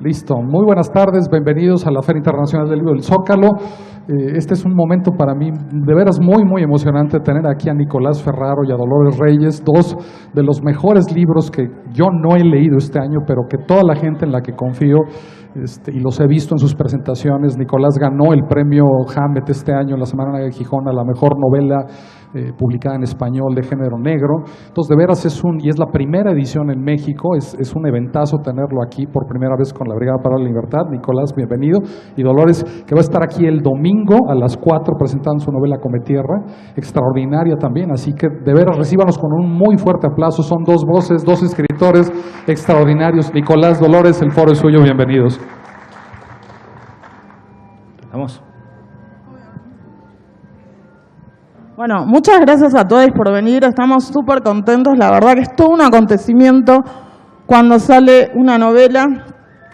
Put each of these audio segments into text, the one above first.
Listo. Muy buenas tardes, bienvenidos a la Feria Internacional del Libro del Zócalo. Este es un momento para mí de veras muy emocionante tener aquí a Nicolás Ferraro y a Dolores Reyes, dos de los mejores libros que yo no he leído este año, pero que toda la gente en la que confío, y los he visto en sus presentaciones. Nicolás ganó el premio Hammett este año en la Semana de Gijón a la mejor novela publicada en español de género negro. Entonces, de veras y es la primera edición en México, es un eventazo tenerlo aquí por primera vez con la Brigada para la Libertad. Nicolás, bienvenido. Y Dolores, que va a estar aquí el domingo a las 4 presentando su novela Cometierra, extraordinaria también, así que de veras recíbanos con un muy fuerte aplauso. Son dos voces, dos escritores extraordinarios. Nicolás, Dolores, el foro es suyo, bienvenidos. Vamos. Bueno, muchas gracias a todos por venir, estamos súper contentos, la verdad que es todo un acontecimiento cuando sale una novela,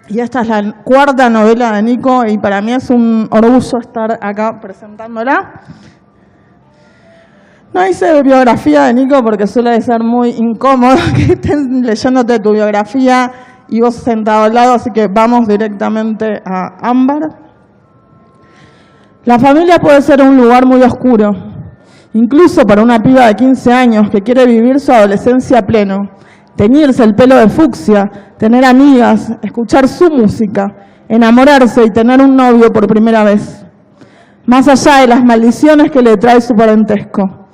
y esta es la cuarta novela de Nico, y para mí es un orgullo estar acá presentándola. No hice biografía de Nico porque suele ser muy incómodo que estén leyéndote tu biografía y vos sentado al lado, así que vamos directamente a Ámbar. La familia puede ser un lugar muy oscuro, incluso para una piba de 15 años que quiere vivir su adolescencia a pleno, teñirse el pelo de fucsia, tener amigas, escuchar su música, enamorarse y tener un novio por primera vez. Más allá de las maldiciones que le trae su parentesco.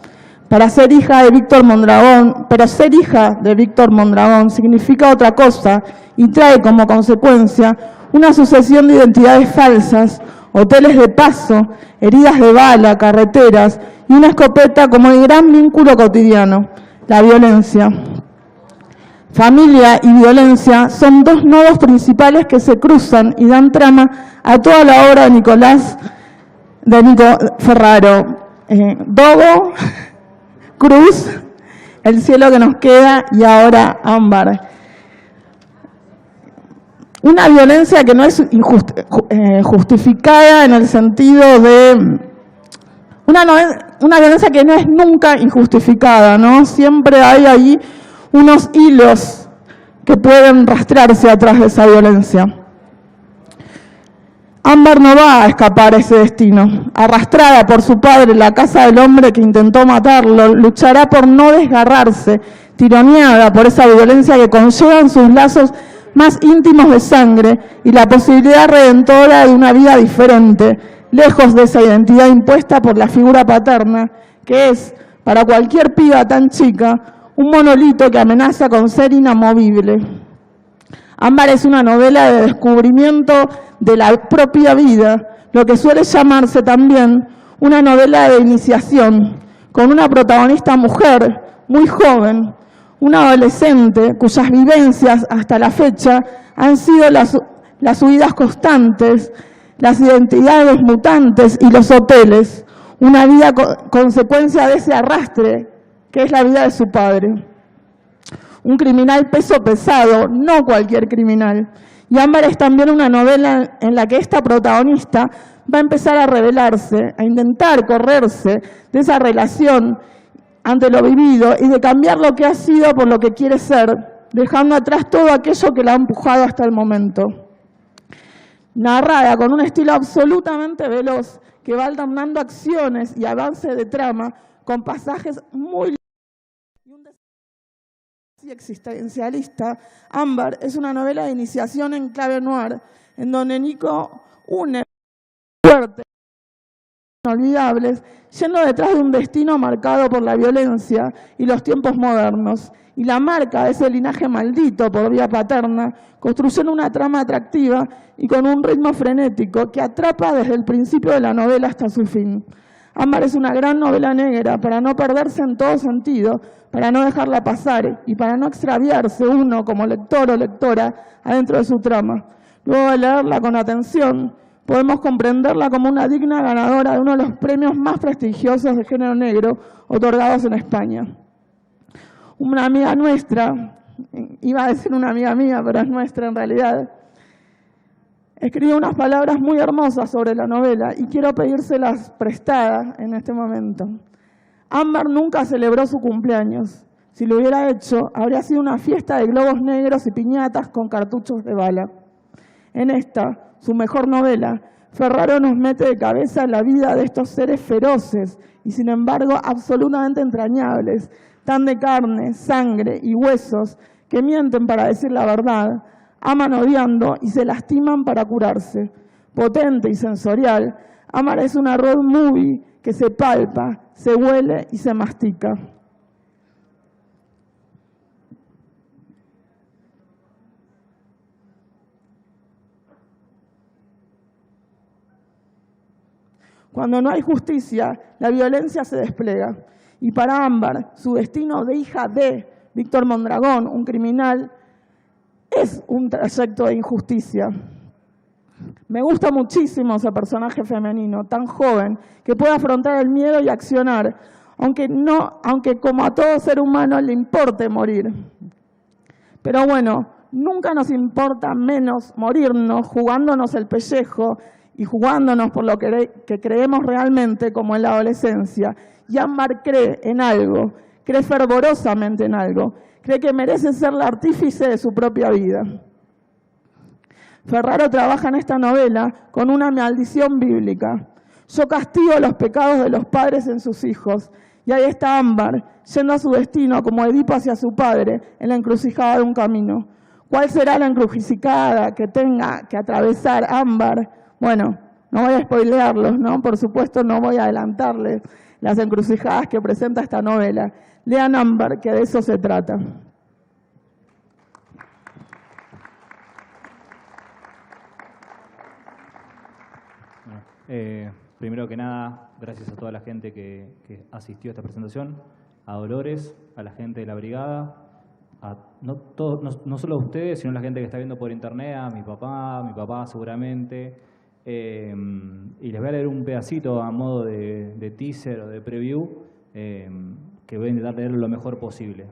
Para ser hija de Víctor Mondragón, pero ser hija de Víctor Mondragón significa otra cosa y trae como consecuencia una sucesión de identidades falsas, hoteles de paso, heridas de bala, carreteras y una escopeta como el gran vínculo cotidiano, la violencia. Familia y violencia son dos nodos principales que se cruzan y dan trama a toda la obra de Nico Ferraro. Dogo, Cruz, El cielo que nos queda y ahora Ámbar. Una violencia que no es justificada en el sentido de... Una violencia que no es nunca injustificada, ¿no? Siempre hay ahí unos hilos que pueden rastrearse atrás de esa violencia. Ámbar no va a escapar a ese destino. Arrastrada por su padre en la casa del hombre que intentó matarlo, luchará por no desgarrarse, tironeada por esa violencia que conlleva en sus lazos más íntimos de sangre y la posibilidad redentora de una vida diferente, lejos de esa identidad impuesta por la figura paterna, que es, para cualquier piba tan chica, un monolito que amenaza con ser inamovible. Ámbar es una novela de descubrimiento de la propia vida, lo que suele llamarse también una novela de iniciación, con una protagonista mujer muy joven, una adolescente cuyas vivencias hasta la fecha han sido las huidas constantes, las identidades mutantes y los hoteles, una vida consecuencia de ese arrastre que es la vida de su padre. Un criminal peso pesado, no cualquier criminal. Y Ámbar es también una novela en la que esta protagonista va a empezar a rebelarse, a intentar correrse de esa relación ante lo vivido y de cambiar lo que ha sido por lo que quiere ser, dejando atrás todo aquello que la ha empujado hasta el momento. Narrada con un estilo absolutamente veloz que va alternando acciones y avance de trama con pasajes muy y un desarrollo existencialista. Ámbar es una novela de iniciación en clave noir, en donde Nico une fuerte inolvidables, yendo detrás de un destino marcado por la violencia y los tiempos modernos, y la marca de ese linaje maldito por vía paterna, construyendo una trama atractiva y con un ritmo frenético que atrapa desde el principio de la novela hasta su fin. Ámbar es una gran novela negra para no perderse en todo sentido, para no dejarla pasar y para no extraviarse uno como lector o lectora adentro de su trama. Luego de leerla con atención, podemos comprenderla como una digna ganadora de uno de los premios más prestigiosos de género negro otorgados en España. Una amiga nuestra, iba a decir una amiga mía, pero es nuestra en realidad, escribió unas palabras muy hermosas sobre la novela y quiero pedírselas prestadas en este momento. Ámbar nunca celebró su cumpleaños. Si lo hubiera hecho, habría sido una fiesta de globos negros y piñatas con cartuchos de bala. En esta, su mejor novela, Ferraro nos mete de cabeza en la vida de estos seres feroces y sin embargo absolutamente entrañables, tan de carne, sangre y huesos, que mienten para decir la verdad, aman odiando y se lastiman para curarse. Potente y sensorial, amar es una road movie que se palpa, se huele y se mastica. Cuando no hay justicia, la violencia se despliega. Y para Ámbar, su destino de hija de Víctor Mondragón, un criminal, es un trayecto de injusticia. Me gusta muchísimo ese personaje femenino, tan joven, que puede afrontar el miedo y accionar, aunque como a todo ser humano le importe morir. Pero bueno, nunca nos importa menos morirnos jugándonos el pellejo y jugándonos por lo que creemos realmente, como en la adolescencia. Y Ámbar cree en algo, cree fervorosamente en algo, cree que merece ser la artífice de su propia vida. Ferraro trabaja en esta novela con una maldición bíblica. Yo castigo los pecados de los padres en sus hijos. Y ahí está Ámbar, yendo a su destino como Edipo hacia su padre, en la encrucijada de un camino. ¿Cuál será la encrucijada que tenga que atravesar Ámbar? Bueno, no voy a spoilearlos, ¿no? Por supuesto no voy a adelantarles las encrucijadas que presenta esta novela. Lean Ámbar, que de eso se trata. Primero que nada, gracias a toda la gente que asistió a esta presentación, a Dolores, a la gente de la brigada, no solo a ustedes, sino a la gente que está viendo por internet, a mi papá seguramente. Y les voy a leer un pedacito a modo de teaser o de preview, que voy a intentar leerlo lo mejor posible.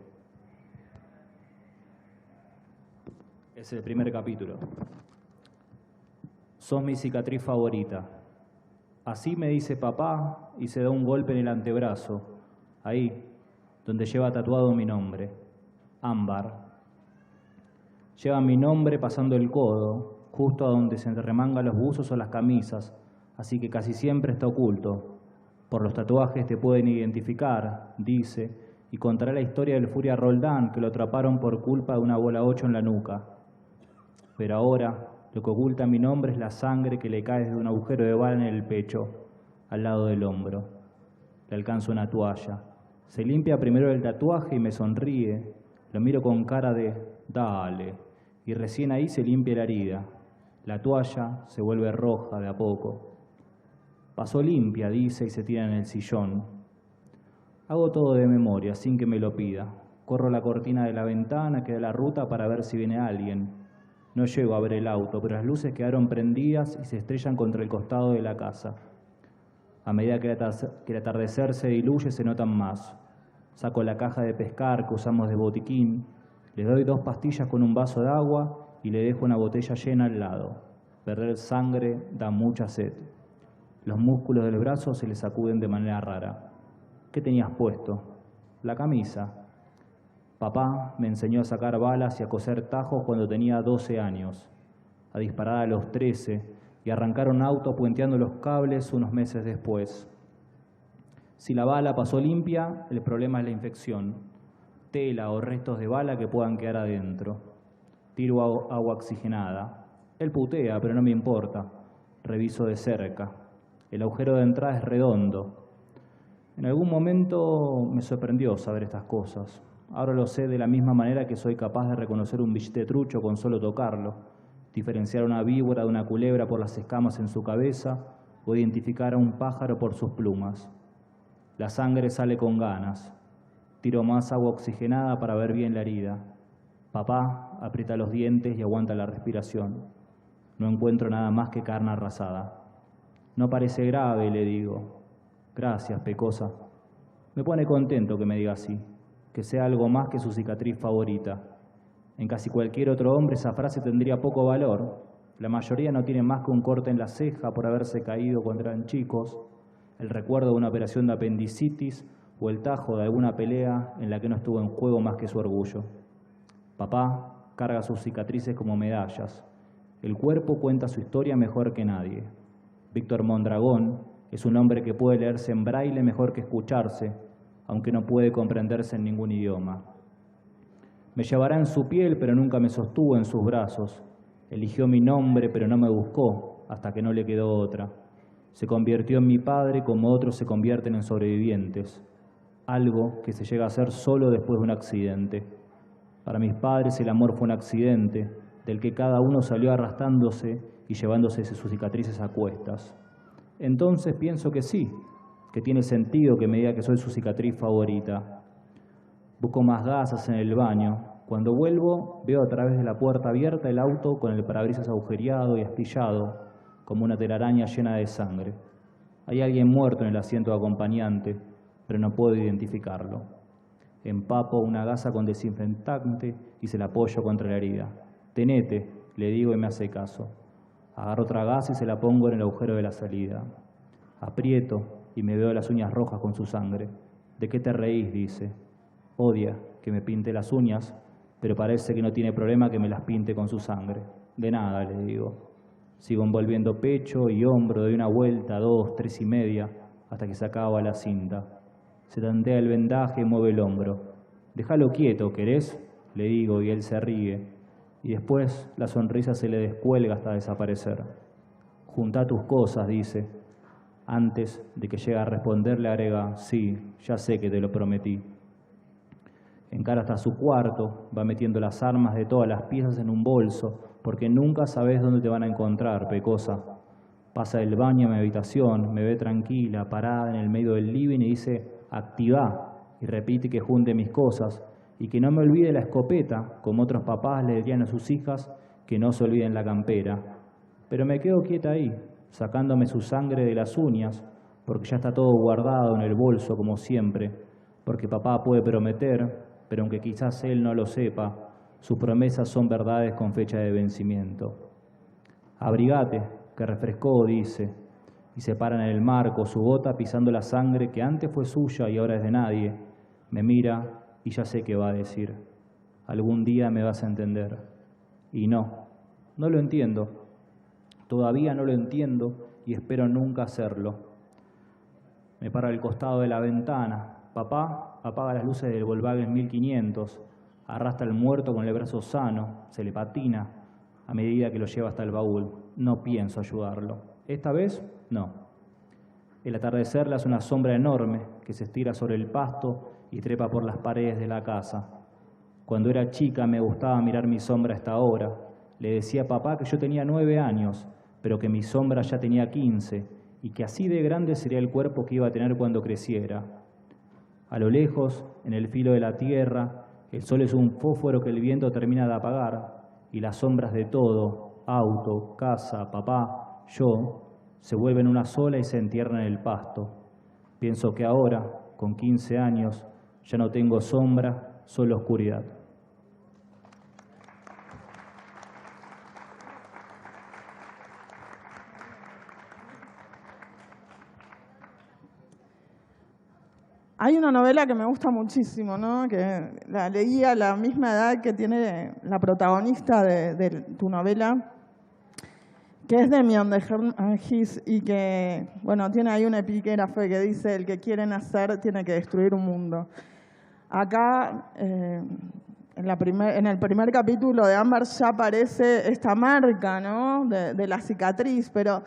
Es el primer capítulo. Sos mi cicatriz favorita. Así me dice papá y se da un golpe en el antebrazo, ahí, donde lleva tatuado mi nombre, Ámbar. Lleva mi nombre pasando el codo, justo a donde se remangan los buzos o las camisas, así que casi siempre está oculto. Por los tatuajes te pueden identificar, dice, y contará la historia del Furia Roldán, que lo atraparon por culpa de una bola 8 en la nuca. Pero ahora, lo que oculta mi nombre es la sangre que le cae desde un agujero de bala en el pecho, al lado del hombro. Le alcanzo una toalla. Se limpia primero el tatuaje y me sonríe. Lo miro con cara de «dale», y recién ahí se limpia la herida. La toalla se vuelve roja de a poco. Pasó limpia, dice, y se tira en el sillón. Hago todo de memoria, sin que me lo pida. Corro la cortina de la ventana que da la ruta para ver si viene alguien. No llego a ver el auto, pero las luces quedaron prendidas y se estrellan contra el costado de la casa. A medida que el atardecer se diluye, se notan más. Saco la caja de pescar que usamos de botiquín, le doy 2 pastillas con un vaso de agua y le dejo una botella llena al lado. Perder sangre da mucha sed. Los músculos del brazo se le sacuden de manera rara. ¿Qué tenías puesto? La camisa. Papá me enseñó a sacar balas y a coser tajos cuando tenía 12 años, a disparar a los 13 y a arrancar un auto puenteando los cables unos meses después. Si la bala pasó limpia, el problema es la infección, tela o restos de bala que puedan quedar adentro. Tiro agua oxigenada. Él putea, pero no me importa. Reviso de cerca. El agujero de entrada es redondo. En algún momento me sorprendió saber estas cosas. Ahora lo sé de la misma manera que soy capaz de reconocer un billete trucho con solo tocarlo, diferenciar una víbora de una culebra por las escamas en su cabeza o identificar a un pájaro por sus plumas. La sangre sale con ganas. Tiro más agua oxigenada para ver bien la herida. Papá aprieta los dientes y aguanta la respiración. No encuentro nada más que carne arrasada. No parece grave, le digo. Gracias, Pecosa. Me pone contento que me diga así, que sea algo más que su cicatriz favorita. En casi cualquier otro hombre esa frase tendría poco valor. La mayoría no tiene más que un corte en la ceja por haberse caído cuando eran chicos, el recuerdo de una operación de apendicitis o el tajo de alguna pelea en la que no estuvo en juego más que su orgullo. Papá carga sus cicatrices como medallas. El cuerpo cuenta su historia mejor que nadie. Víctor Mondragón es un hombre que puede leerse en braille mejor que escucharse, aunque no puede comprenderse en ningún idioma. Me llevará en su piel, pero nunca me sostuvo en sus brazos. Eligió mi nombre, pero no me buscó, hasta que no le quedó otra. Se convirtió en mi padre como otros se convierten en sobrevivientes, algo que se llega a hacer solo después de un accidente. Para mis padres el amor fue un accidente, del que cada uno salió arrastrándose y llevándose sus cicatrices a cuestas. Entonces pienso que sí, que tiene sentido que me diga que soy su cicatriz favorita. Busco más gasas en el baño. Cuando vuelvo, veo a través de la puerta abierta el auto con el parabrisas agujereado y astillado, como una telaraña llena de sangre. Hay alguien muerto en el asiento de acompañante, pero no puedo identificarlo. Empapo una gasa con desinfectante y se la apoyo contra la herida. «Tenete», le digo y me hace caso. Agarro otra gasa y se la pongo en el agujero de la salida. Aprieto y me veo las uñas rojas con su sangre. «¿De qué te reís?», dice. Odia que me pinte las uñas, pero parece que no tiene problema que me las pinte con su sangre. «De nada», le digo. Sigo envolviendo pecho y hombro, doy una vuelta, 2, 3 y media, hasta que se acaba la cinta. Se tantea el vendaje y mueve el hombro. «Déjalo quieto, ¿querés?», le digo, y él se ríe. Y después la sonrisa se le descuelga hasta desaparecer. «Juntá tus cosas», dice. Antes de que llegue a responder, le agrega: «Sí, ya sé que te lo prometí». Encara hasta su cuarto, va metiendo las armas de todas las piezas en un bolso, porque nunca sabes dónde te van a encontrar, pecosa. Pasa del baño a mi habitación, me ve tranquila, parada en el medio del living y dice: «Activá», y repite que junte mis cosas y que no me olvide la escopeta, como otros papás le dirían a sus hijas que no se olviden la campera. Pero me quedo quieta ahí, sacándome su sangre de las uñas, porque ya está todo guardado en el bolso como siempre, porque papá puede prometer, pero aunque quizás él no lo sepa, sus promesas son verdades con fecha de vencimiento. «Abrigate, que refrescó», dice, y se para en el marco, su bota pisando la sangre que antes fue suya y ahora es de nadie. Me mira y ya sé qué va a decir. «Algún día me vas a entender». Y no lo entiendo. Todavía no lo entiendo y espero nunca hacerlo. Me paro al costado de la ventana. Papá apaga las luces del Volkswagen 1500, arrastra al muerto con el brazo sano, se le patina a medida que lo lleva hasta el baúl. No pienso ayudarlo. Esta vez, no. El atardecer le hace una sombra enorme que se estira sobre el pasto y trepa por las paredes de la casa. Cuando era chica me gustaba mirar mi sombra a esta hora. Le decía a papá que yo tenía 9 años, pero que mi sombra ya tenía 15 y que así de grande sería el cuerpo que iba a tener cuando creciera. A lo lejos, en el filo de la tierra, el sol es un fósforo que el viento termina de apagar y las sombras de todo, auto, casa, papá, yo, se vuelven una sola y se entierran en el pasto. Pienso que ahora, con 15 años, ya no tengo sombra, solo oscuridad. Hay una novela que me gusta muchísimo, ¿no? Que la leí a la misma edad que tiene la protagonista de tu novela, que es de Demian de Hergis y que, bueno, tiene ahí una epígrafe que dice: «El que quiere nacer tiene que destruir un mundo». Acá, en el primer capítulo de Ámbar ya aparece esta marca, ¿no? de la cicatriz, pero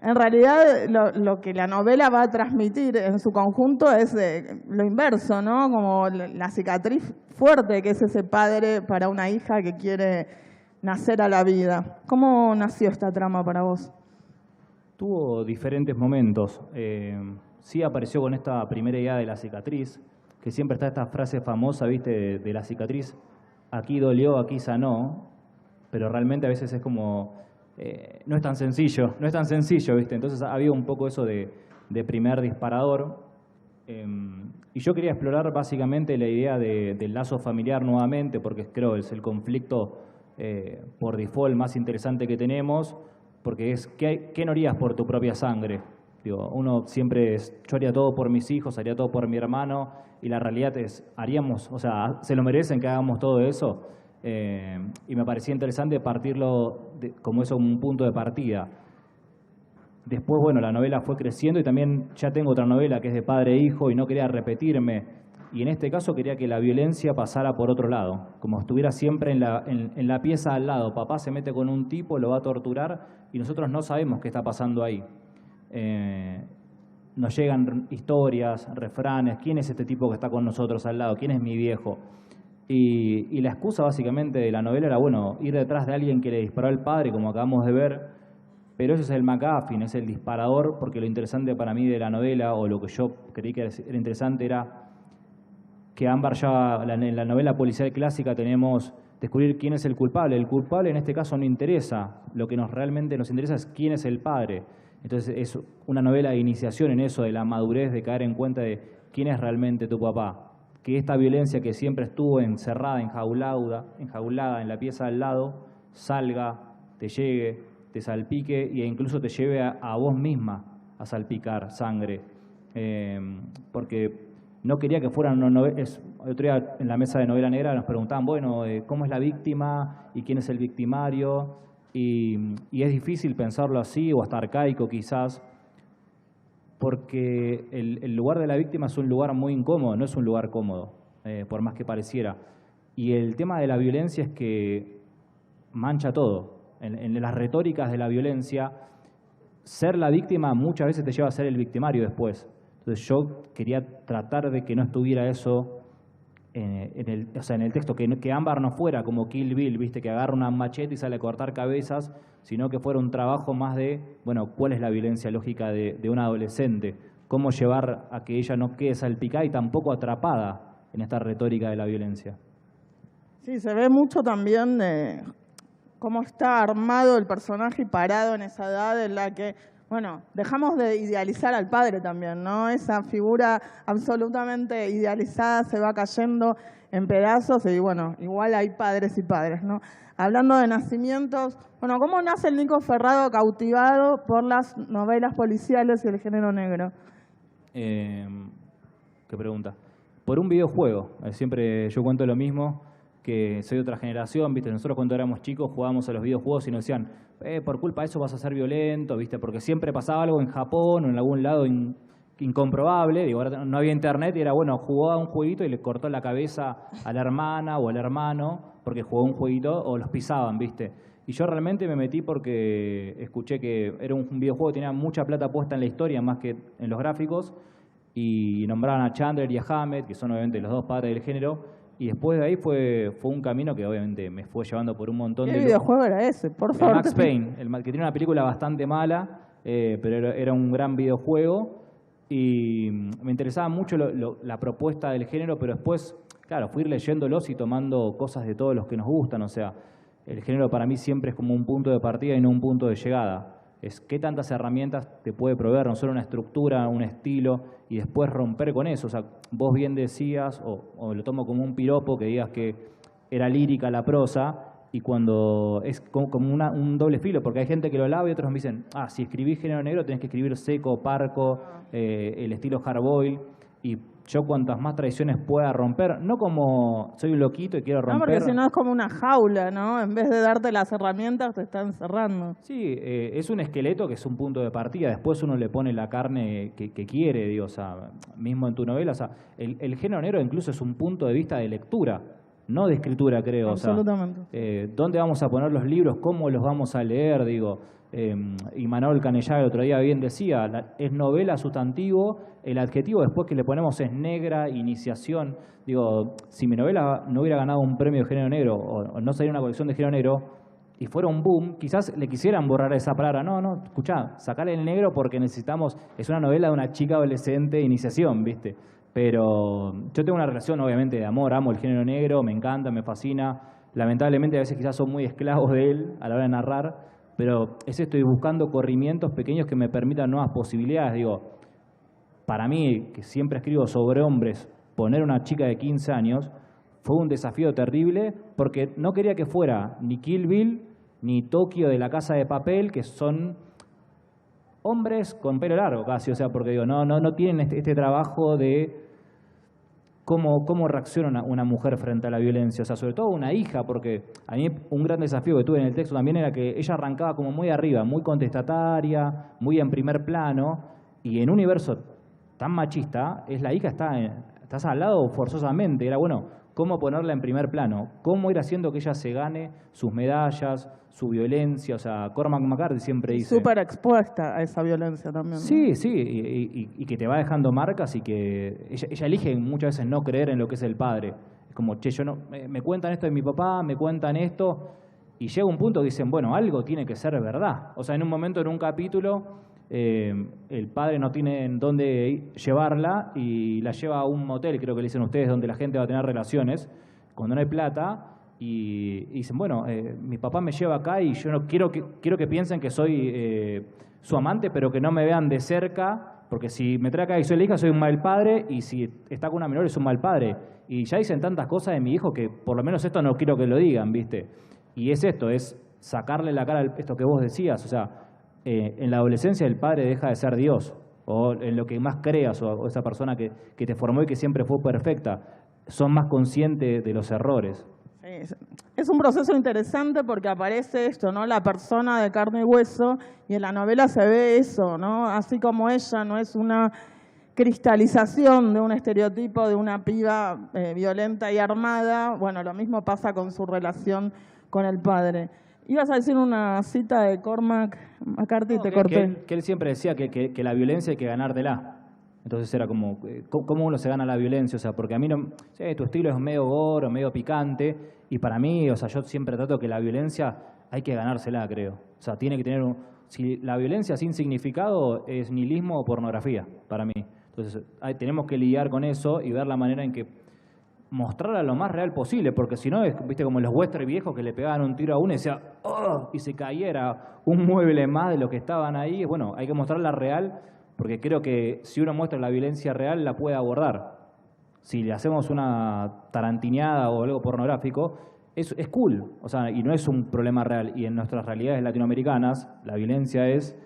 en realidad lo que la novela va a transmitir en su conjunto es lo inverso, ¿no? Como la cicatriz fuerte que es ese padre para una hija que quiere nacer a la vida. ¿Cómo nació esta trama para vos? Tuvo diferentes momentos. Sí apareció con esta primera idea de la cicatriz, que siempre está esta frase famosa, ¿viste? De la cicatriz: «Aquí dolió, aquí sanó», pero realmente a veces es como... no es tan sencillo, ¿viste? Entonces ha habido un poco eso de primer disparador. Y yo quería explorar básicamente la idea del lazo familiar nuevamente, porque creo que es el conflicto por default más interesante que tenemos, porque es ¿qué no harías por tu propia sangre? Digo, uno siempre yo haría todo por mis hijos, haría todo por mi hermano, y la realidad es, haríamos, o sea, ¿se lo merecen que hagamos todo eso? Y me parecía interesante partirlo como eso, un punto de partida. Después, bueno, la novela fue creciendo y también ya tengo otra novela que es de padre e hijo y no quería repetirme. Y en este caso quería que la violencia pasara por otro lado, como estuviera siempre en la pieza al lado. Papá se mete con un tipo, lo va a torturar y nosotros no sabemos qué está pasando ahí. Nos llegan historias, refranes, ¿quién es este tipo que está con nosotros al lado? ¿Quién es mi viejo? Y la excusa básicamente de la novela era, bueno, ir detrás de alguien que le disparó al padre, como acabamos de ver, pero ese es el MacGuffin, es el disparador, porque lo interesante para mí de la novela, o lo que yo creí que era interesante, era que Ámbar ya, en la novela policial clásica tenemos descubrir quién es el culpable. El culpable en este caso no interesa, lo que realmente nos interesa es quién es el padre. Entonces es una novela de iniciación en eso, de la madurez, de caer en cuenta de quién es realmente tu papá. Que esta violencia que siempre estuvo encerrada, enjaulada en la pieza al lado, salga, te llegue, te salpique e incluso te lleve a vos misma a salpicar sangre. Porque no quería que fueran una novela. El otro día en la mesa de novela negra nos preguntaban, bueno, ¿cómo es la víctima y quién es el victimario? Y es difícil pensarlo así, o hasta arcaico quizás, porque el lugar de la víctima es un lugar muy incómodo, no es un lugar cómodo, por más que pareciera. Y el tema de la violencia es que mancha todo. En las retóricas de la violencia, ser la víctima muchas veces te lleva a ser el victimario después. Entonces yo quería tratar de que no estuviera eso en el texto, que Ámbar no fuera como Kill Bill, viste, que agarra una machete y sale a cortar cabezas, sino que fuera un trabajo más de, bueno, cuál es la violencia lógica de una adolescente, cómo llevar a que ella no quede salpicada y tampoco atrapada en esta retórica de la violencia. Sí, se ve mucho también de cómo está armado el personaje y parado en esa edad en la que, bueno, dejamos de idealizar al padre también, ¿no? Esa figura absolutamente idealizada se va cayendo en pedazos y, bueno, igual hay padres y padres, ¿no? Hablando de nacimientos, bueno, ¿cómo nace el Nico Ferrado cautivado por las novelas policiales y el género negro? ¿Qué pregunta? Por un videojuego. Siempre yo cuento lo mismo, que soy de otra generación, ¿viste? Nosotros cuando éramos chicos jugábamos a los videojuegos y nos decían, por culpa de eso vas a ser violento, ¿viste? Porque siempre pasaba algo en Japón o en algún lado incomprobable. Digo, ahora no había internet y era, bueno, jugó a un jueguito y le cortó la cabeza a la hermana o al hermano porque jugó un jueguito o los pisaban, ¿viste? Y yo realmente me metí porque escuché que era un videojuego que tenía mucha plata puesta en la historia más que en los gráficos, y nombraban a Chandler y a Hammett, que son obviamente los dos padres del género. Y después de ahí fue un camino que obviamente me fue llevando por un montón de... ¿Qué videojuego era ese? Por favor. Max Payne, que tiene una película bastante mala, pero era un gran videojuego. Y me interesaba mucho la propuesta del género, pero después, claro, fui leyéndolos y tomando cosas de todos los que nos gustan. O sea, el género para mí siempre es como un punto de partida y no un punto de llegada. Es qué tantas herramientas te puede proveer, no solo una estructura, un estilo, y después romper con eso. O sea, vos bien decías, o lo tomo como un piropo, que digas que era lírica la prosa, y cuando es como un doble filo, porque hay gente que lo lava y otros me dicen, si escribís género negro tenés que escribir seco, parco, el estilo hardboiled, y yo cuantas más tradiciones pueda romper, no como soy un loquito y quiero romper. No, porque si no es como una jaula, ¿no? En vez de darte las herramientas te están cerrando. Sí, es un esqueleto que es un punto de partida, después uno le pone la carne que quiere, digo, o sea, mismo en tu novela, o sea, el género negro incluso es un punto de vista de lectura, no de escritura, creo. Absolutamente. O sea, ¿dónde vamos a poner los libros? ¿Cómo los vamos a leer? Digo, y Manuel Canellaga el otro día bien decía, es novela sustantivo, el adjetivo después que le ponemos es negra, iniciación. Digo, si mi novela no hubiera ganado un premio de género negro o no saliera una colección de género negro y fuera un boom, quizás le quisieran borrar esa palabra. No, escuchá, sacale el negro porque necesitamos, es una novela de una chica adolescente de iniciación, ¿viste? Pero yo tengo una relación obviamente de amor, amo el género negro, me encanta, me fascina. Lamentablemente a veces quizás soy muy esclavo de él a la hora de narrar, pero estoy buscando corrimientos pequeños que me permitan nuevas posibilidades. Digo, para mí, que siempre escribo sobre hombres, poner una chica de 15 años fue un desafío terrible porque no quería que fuera ni Kill Bill ni Tokio de la Casa de Papel, que son hombres con pelo largo casi, o sea, porque digo, no tienen este trabajo de cómo reacciona una mujer frente a la violencia, o sea, sobre todo una hija, porque a mí un gran desafío que tuve en el texto también era que ella arrancaba como muy arriba, muy contestataria, muy en primer plano, y en un universo tan machista, es la hija, estás al lado forzosamente, era bueno, cómo ponerla en primer plano, cómo ir haciendo que ella se gane sus medallas, su violencia, o sea, Cormac McCarthy siempre dice... Súper expuesta a esa violencia también, ¿no? Sí, sí, y que te va dejando marcas y que ella elige muchas veces no creer en lo que es el padre. Es como, che, yo no, me cuentan esto de mi papá, me cuentan esto, y llega un punto que dicen, bueno, algo tiene que ser verdad. O sea, en un momento, en un capítulo, el padre no tiene en dónde llevarla y la lleva a un motel, creo que le dicen ustedes, donde la gente va a tener relaciones, cuando no hay plata, y dicen, bueno, mi papá me lleva acá y yo no quiero que piensen que soy su amante, pero que no me vean de cerca, porque si me trae acá y soy la hija, soy un mal padre, y si está con una menor es un mal padre. Y ya dicen tantas cosas de mi hijo que por lo menos esto no quiero que lo digan, ¿viste? Y es esto, es sacarle la cara a esto que vos decías, o sea, en la adolescencia el padre deja de ser Dios, o en lo que más creas, o esa persona que te formó y que siempre fue perfecta, son más conscientes de los errores. Sí, es un proceso interesante porque aparece esto, ¿no? La persona de carne y hueso, y en la novela se ve eso, ¿no? Así como ella no es una cristalización de un estereotipo de una piba violenta y armada, bueno, lo mismo pasa con su relación con el padre. Ibas a decir una cita de Cormac McCarthy y te corté. Que él siempre decía que la violencia hay que ganártela. Entonces era como, ¿cómo uno se gana la violencia? O sea, porque a mí no, sí, tu estilo es medio gore, medio picante, y para mí, o sea, yo siempre trato que la violencia hay que ganársela, creo. O sea, tiene que tener si la violencia sin significado es nihilismo o pornografía, para mí. Entonces, tenemos que lidiar con eso y ver la manera en que mostrarla lo más real posible, porque si no, es, viste, como los western viejos que le pegaban un tiro a uno y decía, ¡oh! Y se cayera un mueble más de lo que estaban ahí. Bueno, hay que mostrarla real, porque creo que si uno muestra la violencia real, la puede abordar. Si le hacemos una tarantineada o algo pornográfico, es cool, o sea, y no es un problema real. Y en nuestras realidades latinoamericanas, la violencia es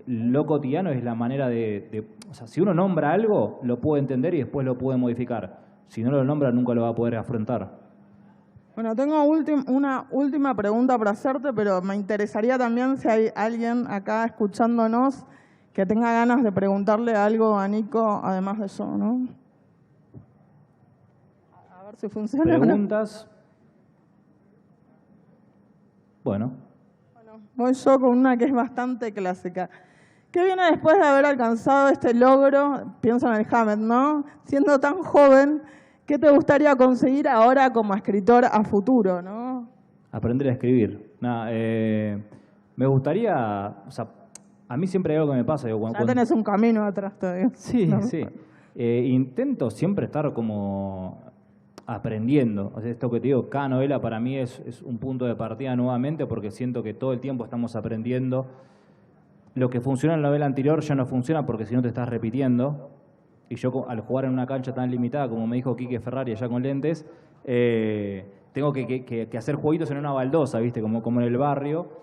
lo cotidiano, es la manera o sea, si uno nombra algo, lo puede entender y después lo puede modificar. Si no lo nombra, nunca lo va a poder afrontar. Bueno, tengo una última pregunta para hacerte, pero me interesaría también si hay alguien acá escuchándonos que tenga ganas de preguntarle algo a Nico, además de yo, ¿no? A ver si funciona. ¿Preguntas? Bueno, voy yo con una que es bastante clásica. ¿Qué viene después de haber alcanzado este logro? Pienso en el Hammett, ¿no? Siendo tan joven, ¿qué te gustaría conseguir ahora como escritor a futuro, no? Aprender a escribir. Me gustaría, o sea, a mí siempre hay algo que me pasa. Digo, ya tenés un camino atrás todavía. Sí, ¿no? sí. Intento siempre estar como aprendiendo. O sea, esto que te digo, cada novela para mí es un punto de partida nuevamente, porque siento que todo el tiempo estamos aprendiendo. Lo que funcionó en la novela anterior ya no funciona porque si no te estás repitiendo. Y yo, al jugar en una cancha tan limitada, como me dijo Quique Ferrari allá con lentes, tengo que hacer jueguitos en una baldosa, ¿viste? Como en el barrio.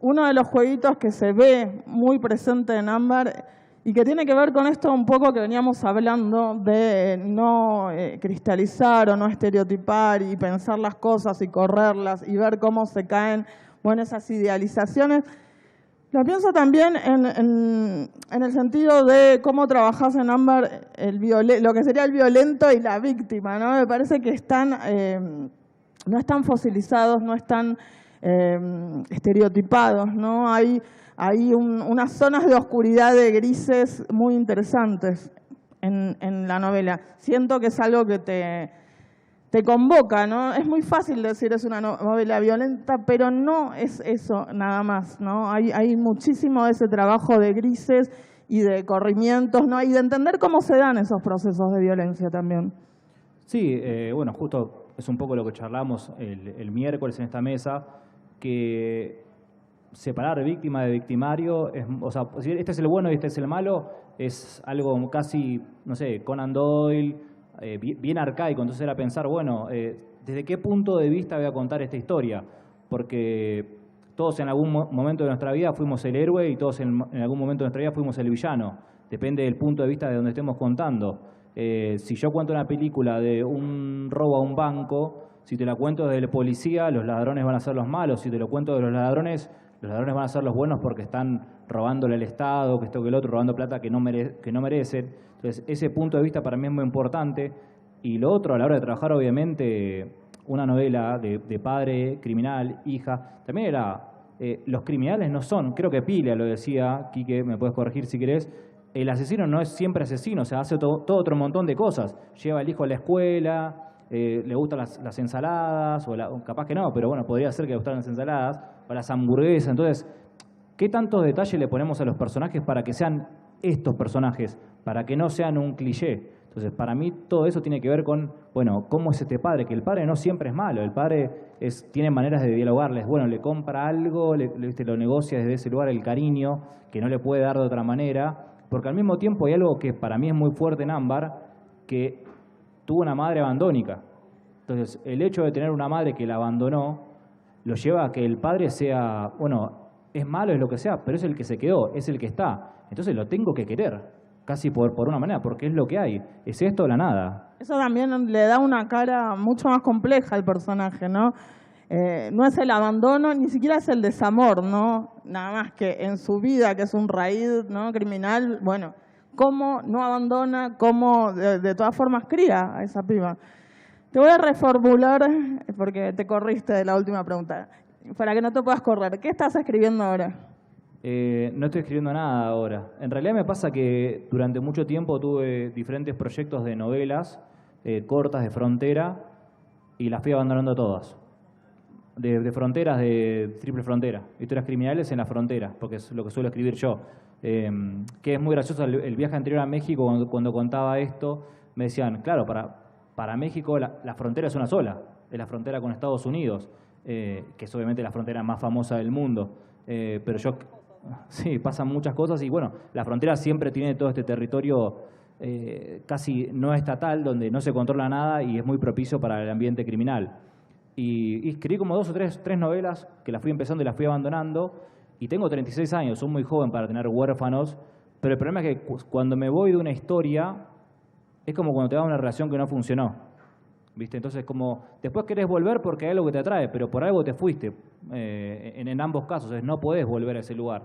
Uno de los jueguitos que se ve muy presente en Ámbar y que tiene que ver con esto un poco que veníamos hablando de no cristalizar o no estereotipar y pensar las cosas y correrlas y ver cómo se caen, bueno, esas idealizaciones. Lo pienso también en el sentido de cómo trabajás en Ámbar lo que sería el violento y la víctima, ¿no? Me parece que no están fosilizados, no están estereotipados, ¿no? Hay unas zonas de oscuridad, de grises muy interesantes en la novela. Siento que es algo que te convoca, ¿no? Es muy fácil decir es una novela violenta, pero no es eso nada más, ¿no? Hay muchísimo de ese trabajo de grises y de corrimientos, ¿no? Y de entender cómo se dan esos procesos de violencia también. Sí, bueno, justo es un poco lo que charlamos el miércoles en esta mesa, que separar víctima de victimario, o sea, si este es el bueno y este es el malo, es algo casi, no sé, Conan Doyle, bien arcaico. Entonces era pensar, bueno, ¿desde qué punto de vista voy a contar esta historia? Porque todos en algún momento de nuestra vida fuimos el héroe y todos en algún momento de nuestra vida fuimos el villano. Depende del punto de vista de donde estemos contando. Si yo cuento una película de un robo a un banco, si te la cuento desde el policía, los ladrones van a ser los malos. Si te lo cuento de los ladrones van a ser los buenos porque están robándole al Estado, que esto que el otro, robando plata que no merecen. Entonces, ese punto de vista para mí es muy importante. Y lo otro, a la hora de trabajar, obviamente, una novela de padre, criminal, hija, también era, los criminales no son, creo que Piglia lo decía, Quique, me puedes corregir si querés, el asesino no es siempre asesino, o sea, hace todo otro montón de cosas. Lleva al hijo a la escuela, le gustan las ensaladas, o capaz que no, pero bueno, podría ser que le gustaran las ensaladas, o las hamburguesas. Entonces, ¿qué tantos detalles le ponemos a los personajes para que sean estos personajes, para que no sean un cliché? Entonces, para mí todo eso tiene que ver con, bueno, cómo es este padre, que el padre no siempre es malo, el padre tiene maneras de dialogarles, bueno, le compra algo, lo negocia desde ese lugar, el cariño, que no le puede dar de otra manera, porque al mismo tiempo hay algo que para mí es muy fuerte en Ámbar, que tuvo una madre abandónica. Entonces, el hecho de tener una madre que la abandonó, lo lleva a que el padre sea, bueno, es malo, es lo que sea, pero es el que se quedó, es el que está. Entonces lo tengo que querer, casi por una manera, porque es lo que hay. ¿Es esto o la nada? Eso también le da una cara mucho más compleja al personaje, ¿no? No es el abandono, ni siquiera es el desamor, ¿no? Nada más que en su vida, que es un raíz, ¿no?, criminal, bueno, cómo no abandona, cómo de todas formas cría a esa piba. Te voy a reformular, porque te corriste de la última pregunta, para que no te puedas correr. ¿Qué estás escribiendo ahora? No estoy escribiendo nada ahora. En realidad me pasa que durante mucho tiempo tuve diferentes proyectos de novelas cortas de frontera y las fui abandonando todas. De fronteras, de triple frontera. Historias criminales en la frontera, porque es lo que suelo escribir yo. Que es muy gracioso. El viaje anterior a México, cuando contaba esto, me decían, claro, para México la frontera es una sola. Es la frontera con Estados Unidos, que es obviamente la frontera más famosa del mundo. Pero sí, pasan muchas cosas y bueno, la frontera siempre tiene todo este territorio casi no estatal, donde no se controla nada y es muy propicio para el ambiente criminal. Y escribí como 2 o 3 novelas que las fui empezando y las fui abandonando. Y tengo 36 años, soy muy joven para tener huérfanos, pero el problema es que cuando me voy de una historia, es como cuando te vas a una relación que no funcionó. ¿Viste? Entonces, como después querés volver porque hay algo que te atrae, pero por algo te fuiste. En ambos casos, no podés volver a ese lugar.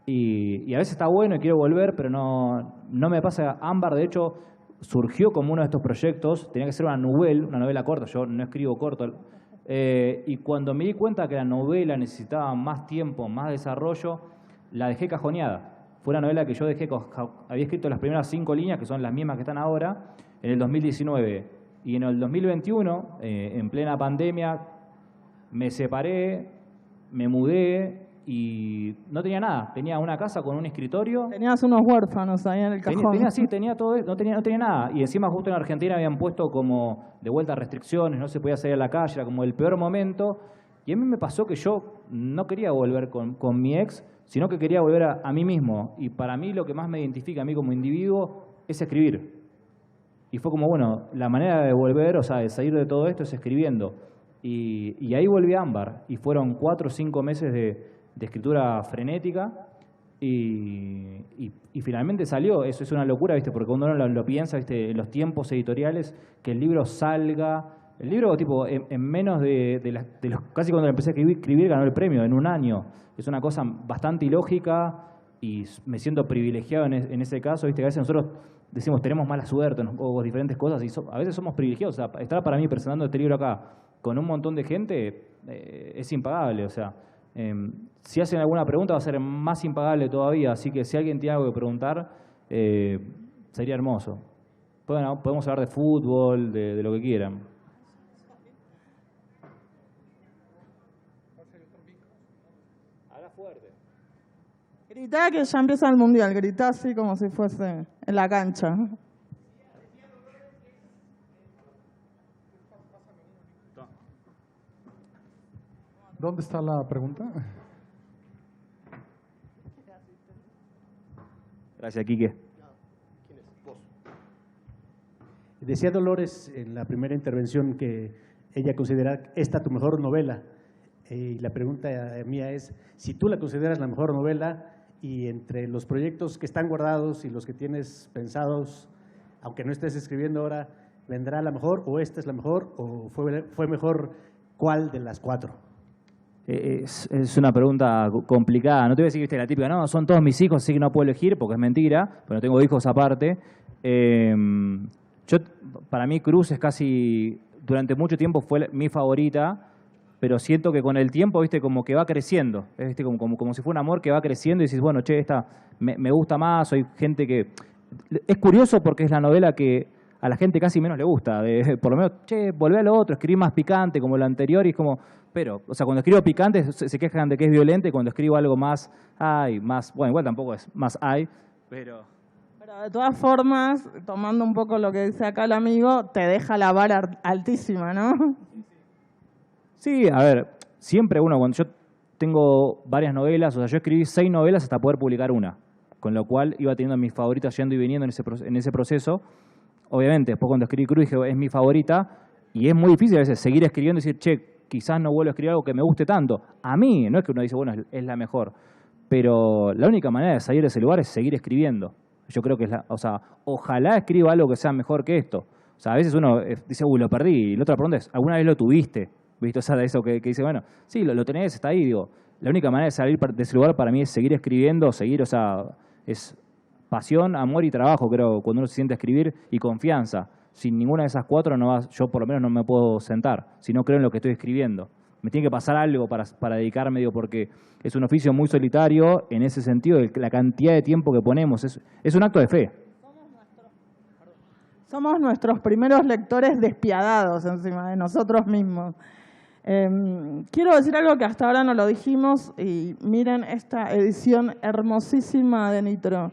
Y a veces está bueno y quiero volver, pero no me pasa. Ámbar, de hecho, surgió como uno de estos proyectos. Tenía que ser una novela corta. Yo no escribo corto. Y cuando me di cuenta que la novela necesitaba más tiempo, más desarrollo, la dejé cajoneada. Fue una novela que yo había escrito las primeras 5 líneas, que son las mismas que están ahora, en el 2019. Y en el 2021, en plena pandemia, me separé, me mudé y no tenía nada. Tenía una casa con un escritorio. Tenías unos huérfanos ahí en el cajón. Tenía todo, no tenía nada. Y encima justo en Argentina habían puesto como de vuelta restricciones, no se podía salir a la calle, era como el peor momento. Y a mí me pasó que yo no quería volver con mi ex, sino que quería volver a mí mismo. Y para mí lo que más me identifica a mí como individuo es escribir. Y fue como, bueno, la manera de volver, o sea, de salir de todo esto es escribiendo. Y ahí volví a Ámbar. Y fueron 4 o 5 meses de escritura frenética. Y finalmente salió. Eso es una locura, ¿viste? Porque cuando uno lo piensa, ¿viste? En los tiempos editoriales, que el libro salga. El libro, tipo, en menos de los casi cuando lo empecé a escribir, ganó el premio, en un año. Es una cosa bastante ilógica y me siento privilegiado en ese caso, ¿viste? Que a veces nosotros decimos tenemos mala suerte o diferentes cosas y a veces somos privilegiados. O sea, estar para mí presentando este libro acá con un montón de gente es impagable. O sea, si hacen alguna pregunta va a ser más impagable todavía. Así que si alguien tiene algo que preguntar, sería hermoso. Bueno, podemos hablar de fútbol, de lo que quieran. Habla fuerte. Gritá que ya empieza el mundial, gritá así como si fuese en la cancha. ¿Dónde está la pregunta? Gracias, Quique. ¿Quién es? Vos. Decía Dolores en la primera intervención que ella considera esta tu mejor novela. Y la pregunta mía es, si tú la consideras la mejor novela y entre los proyectos que están guardados y los que tienes pensados, aunque no estés escribiendo ahora, vendrá la mejor o esta es la mejor o fue mejor cuál de las 4? Es una pregunta complicada. No te voy a decir que viste la típica, no, son todos mis hijos, así que no puedo elegir, porque es mentira, pero no tengo hijos aparte. Para mí Cruz es casi, durante mucho tiempo fue mi favorita, pero siento que con el tiempo, viste, como que va creciendo, viste, como si fuera un amor que va creciendo y decís, bueno, che, esta me gusta más, soy gente que... Es curioso porque es la novela que a la gente casi menos le gusta, por lo menos, che, volvé a lo otro, escribí más picante como lo anterior y es como... Pero, o sea, cuando escribo picante se quejan de que es violento y cuando escribo algo más, bueno, igual tampoco es más pero... Pero de todas formas, tomando un poco lo que dice acá el amigo, te deja la vara altísima, ¿no? Sí, a ver, siempre cuando yo tengo varias novelas, o sea, yo escribí 6 novelas hasta poder publicar una, con lo cual iba teniendo mis favoritas yendo y viniendo en ese proceso. Obviamente, después cuando escribí Cruz dije, es mi favorita, y es muy difícil a veces seguir escribiendo y decir, che, quizás no vuelvo a escribir algo que me guste tanto. A mí, no es que uno dice, bueno, es la mejor, pero la única manera de salir de ese lugar es seguir escribiendo. Yo creo que ojalá escriba algo que sea mejor que esto. O sea, a veces uno dice, lo perdí, y la otra pregunta es, ¿alguna vez lo tuviste? ¿Viste? O sea, de eso que dice, bueno, sí, lo tenés, está ahí, digo. La única manera de salir de ese lugar para mí es seguir escribiendo, es pasión, amor y trabajo, creo, cuando uno se siente a escribir y confianza. Sin ninguna de esas 4 yo por lo menos no me puedo sentar, si no creo en lo que estoy escribiendo. Me tiene que pasar algo para dedicarme, digo, porque es un oficio muy solitario en ese sentido, la cantidad de tiempo que ponemos, es un acto de fe. Somos nuestros primeros lectores despiadados encima de nosotros mismos. Quiero decir algo que hasta ahora no lo dijimos y miren esta edición hermosísima de Nitro.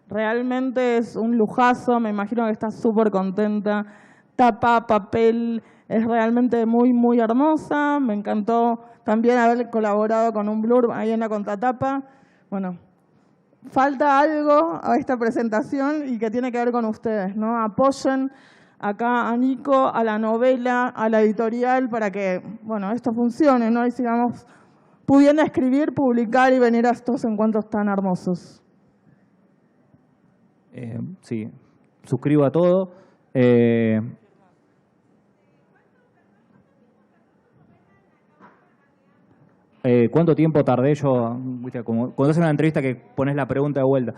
Realmente es un lujazo, me imagino que estás súper contenta. Tapa, papel, es realmente muy, muy hermosa. Me encantó también haber colaborado con un blurb ahí en la contratapa. Bueno, falta algo a esta presentación y que tiene que ver con ustedes, ¿no? Apoyen acá a Nico, a la novela, a la editorial, para que, bueno, esto funcione, ¿no? Y sigamos pudiendo escribir, publicar y venir a estos encuentros tan hermosos. Sí, suscribo a todo. ¿Cuánto tiempo tardé yo? Como cuando haces una entrevista que pones la pregunta de vuelta.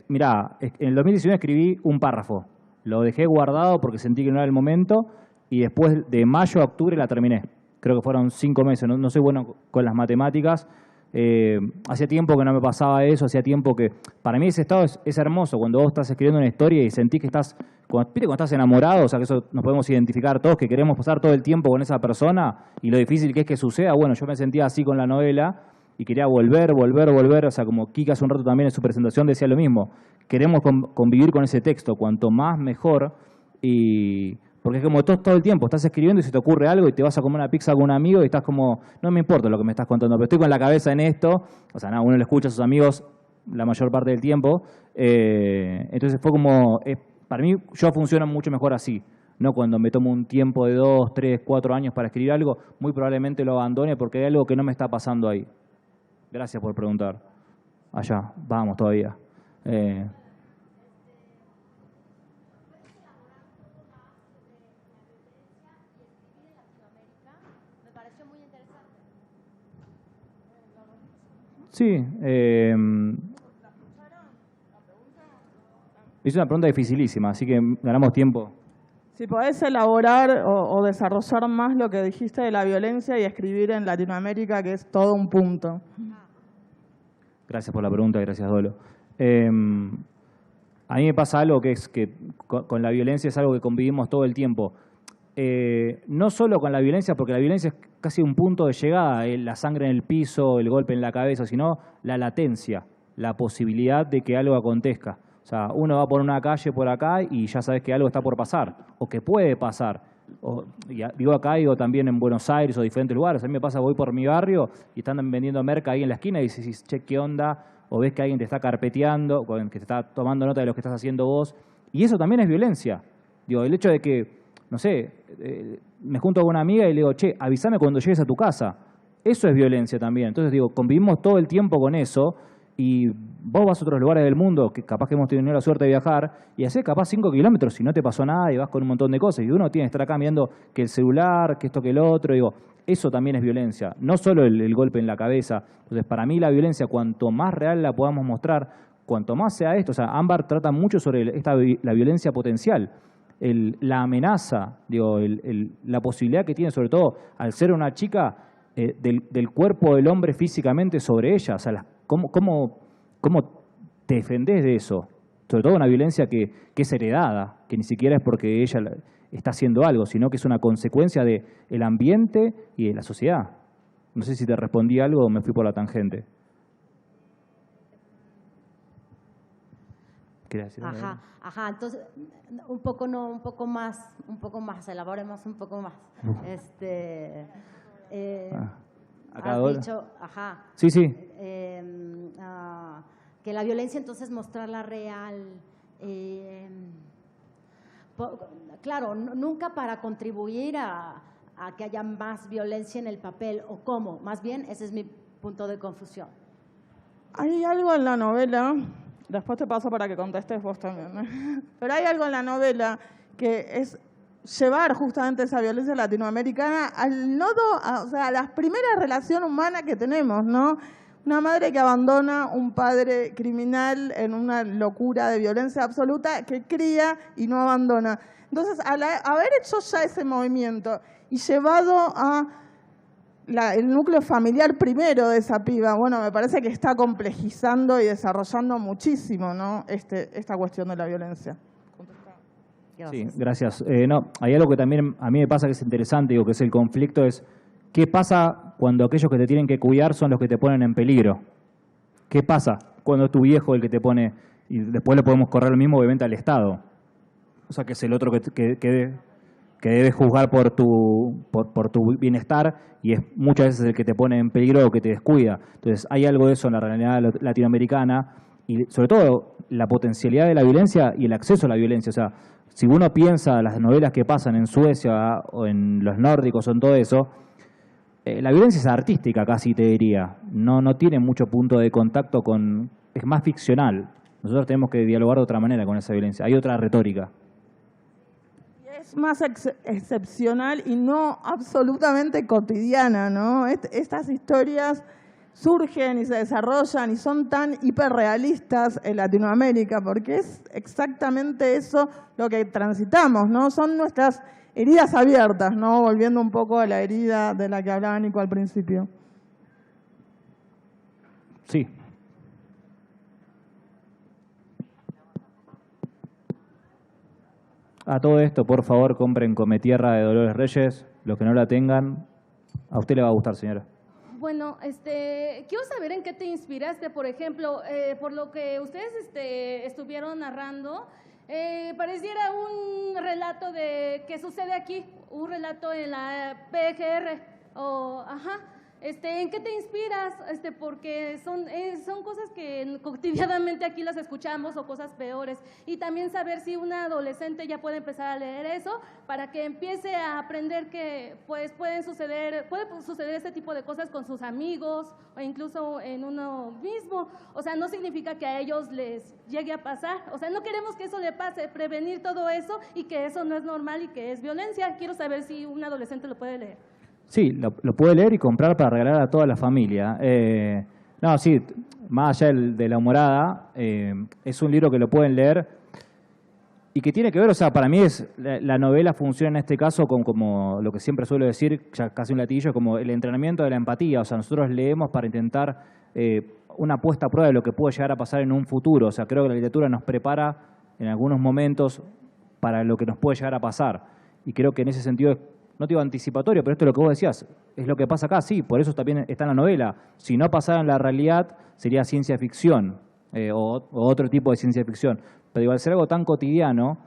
Mirá, en el 2019 escribí un párrafo. Lo dejé guardado porque sentí que no era el momento y después de mayo a octubre la terminé. Creo que fueron 5 meses. No soy bueno con las matemáticas. Hacía tiempo que no me pasaba eso, hacía tiempo que... Para mí ese estado es hermoso, cuando vos estás escribiendo una historia y sentís que estás... Cuando estás enamorado, o sea, que eso nos podemos identificar todos, que queremos pasar todo el tiempo con esa persona y lo difícil que es que suceda. Bueno, yo me sentía así con la novela y quería volver. O sea, como Kika hace un rato también en su presentación decía lo mismo. Queremos convivir con ese texto, cuanto más mejor. Porque es como todo el tiempo, estás escribiendo y se te ocurre algo y te vas a comer una pizza con un amigo y estás como, no me importa lo que me estás contando, pero estoy con la cabeza en esto. O sea, uno le escucha a sus amigos la mayor parte del tiempo. Entonces fue como, para mí yo funciono mucho mejor así. No cuando me tomo un tiempo de 2, 3, 4 años para escribir algo, muy probablemente lo abandone porque hay algo que no me está pasando ahí. Gracias por preguntar. Allá, vamos todavía. Sí, es una pregunta dificilísima, así que ganamos tiempo. Si podés elaborar o desarrollar más lo que dijiste de la violencia y escribir en Latinoamérica, que es todo un punto. Gracias por la pregunta, gracias Dolo. A mí me pasa algo que es que con la violencia es algo que convivimos todo el tiempo. No solo con la violencia, porque la violencia es casi un punto de llegada, la sangre en el piso, el golpe en la cabeza, sino la latencia, la posibilidad de que algo acontezca. O sea, uno va por una calle por acá y ya sabes que algo está por pasar, o que puede pasar. Digo acá, digo también en Buenos Aires o diferentes lugares. A mí me pasa, voy por mi barrio y están vendiendo merca ahí en la esquina y dices, che, ¿qué onda? O ves que alguien te está carpeteando, que te está tomando nota de lo que estás haciendo vos. Y eso también es violencia. Digo, el hecho de que, no sé, me junto con una amiga y le digo, che, avísame cuando llegues a tu casa. Eso es violencia también. Entonces digo, convivimos todo el tiempo con eso Y vos vas a otros lugares del mundo, que capaz que hemos tenido la suerte de viajar, y hacés capaz 5 kilómetros y no te pasó nada y vas con un montón de cosas. Y uno tiene que estar acá mirando que el celular, que esto, que el otro. Digo, eso también es violencia, no solo el golpe en la cabeza. Entonces, para mí la violencia, cuanto más real la podamos mostrar, cuanto más sea esto. O sea, Ámbar trata mucho sobre la violencia potencial, la amenaza, digo, la posibilidad que tiene, sobre todo, al ser una chica, del cuerpo del hombre físicamente sobre ella. O sea, ¿Cómo te defendés de eso? Sobre todo una violencia que es heredada, que ni siquiera es porque ella está haciendo algo, sino que es una consecuencia del ambiente y de la sociedad. No sé si te respondí algo o me fui por la tangente. ¿Querías decir algo? Ajá. Entonces, un poco más, elaboremos un poco más. Acá has dicho, Sí. Que la violencia entonces mostrarla real. Claro, nunca para contribuir a que haya más violencia en el papel, o cómo, más bien ese es mi punto de confusión. Hay algo en la novela, después te paso para que contestes vos también, ¿eh? Pero hay algo en la novela que es llevar justamente esa violencia latinoamericana al nodo, o sea, a las primeras relaciones humanas que tenemos, ¿no? Una madre que abandona un padre criminal en una locura de violencia absoluta, que cría y no abandona. Entonces, al haber hecho ya ese movimiento y llevado a el núcleo familiar primero de esa piba, bueno, me parece que está complejizando y desarrollando muchísimo, ¿no? Esta cuestión de la violencia. Sí, gracias. No, hay algo que también a mí me pasa que es interesante, digo, que es el conflicto, es ¿qué pasa cuando aquellos que te tienen que cuidar son los que te ponen en peligro? ¿Qué pasa cuando es tu viejo el que te pone, y después le podemos correr lo mismo obviamente al Estado? O sea, que es el otro que debe juzgar por tu bienestar y es muchas veces el que te pone en peligro o que te descuida. Entonces, hay algo de eso en la realidad latinoamericana y sobre todo la potencialidad de la violencia y el acceso a la violencia. O sea, si uno piensa las novelas que pasan en Suecia o en los nórdicos o en todo eso, la violencia es artística casi, te diría. No tiene mucho punto de contacto es más ficcional. Nosotros tenemos que dialogar de otra manera con esa violencia. Hay otra retórica. Es más excepcional y no absolutamente cotidiana, ¿no? Estas historias surgen y se desarrollan y son tan hiperrealistas en Latinoamérica, porque es exactamente eso lo que transitamos, ¿no? Son nuestras heridas abiertas, ¿no? Volviendo un poco a la herida de la que hablaba Nico al principio. Sí. A todo esto, por favor, compren Cometierra de Dolores Reyes. Los que no la tengan, a usted le va a gustar, señora. Bueno, quiero saber en qué te inspiraste, por ejemplo, por lo que ustedes estuvieron narrando, pareciera un relato de que sucede aquí, un relato en la PGR, ¿en qué te inspiras? Porque son cosas que cotidianamente aquí las escuchamos o cosas peores. Y también saber si una adolescente ya puede empezar a leer eso para que empiece a aprender que pues puede suceder este tipo de cosas con sus amigos o incluso en uno mismo. O sea, no significa que a ellos les llegue a pasar. O sea, no queremos que eso le pase, prevenir todo eso y que eso no es normal y que es violencia. Quiero saber si un adolescente lo puede leer. Sí, lo puede leer y comprar para regalar a toda la familia. No, sí, más allá de la humorada, es un libro que lo pueden leer y que tiene que ver, o sea, para mí la novela funciona en este caso como lo que siempre suelo decir, ya casi un latillo, como el entrenamiento de la empatía. O sea, nosotros leemos para intentar una puesta a prueba de lo que puede llegar a pasar en un futuro. O sea, creo que la literatura nos prepara en algunos momentos para lo que nos puede llegar a pasar. Y creo que en ese sentido no te digo anticipatorio, pero esto es lo que vos decías, es lo que pasa acá, sí, por eso también está en la novela. Si no pasara en la realidad, sería ciencia ficción o otro tipo de ciencia ficción. Pero digo, al ser algo tan cotidiano,